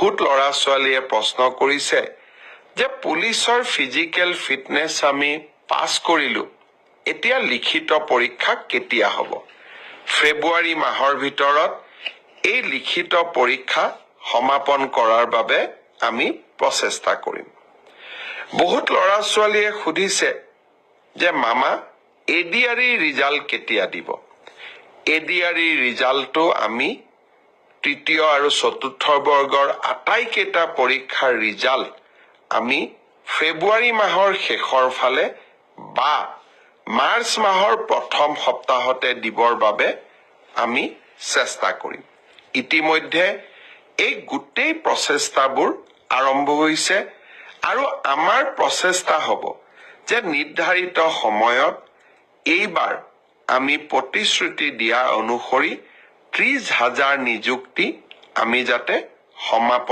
বহুত ল'ৰা ছোৱালীয়ে প্ৰশ্ন কৰিছে যে পুলিচৰ ফিজিকেল ফিটনেছ আমি পাছ কৰিলো, এতিয়া লিখিত পৰীক্ষা কেতিয়া হ'ব? ফেব্ৰুৱাৰী মাহৰ ভিতৰত এই লিখিত পৰীক্ষা সমাপন কৰাৰ বাবে আমি প্ৰচেষ্টা কৰিম। বহুত ল'ৰা ছোৱালীয়ে সুধিছে যে মামা ADRE ৰিজাল্ট কেতিয়া দিব? ADRE ৰিজাল্টটো আমি তৃতীয় আৰু চতুৰ্থ বৰ্গৰ আটাইকেইটা পৰীক্ষাৰ ৰিজাল্ট আমি ফেব্ৰুৱাৰী মাহৰ শেষৰ ফালে বা মাৰ্চ মাহৰ প্ৰথম সপ্তাহতে দিবৰ বাবে আমি চেষ্টা কৰিম। ইতিমধ্যে এই গোটেই প্ৰচেষ্টাবোৰ আৰম্ভ হৈছে আৰু আমাৰ প্ৰচেষ্টা হ'ব যে নিৰ্ধাৰিত সময়ত এইবাৰ আমি প্ৰতিশ্ৰুতি দিয়া অনুসৰি 30,000 নিযুক্তি আমি যাতে সমাপন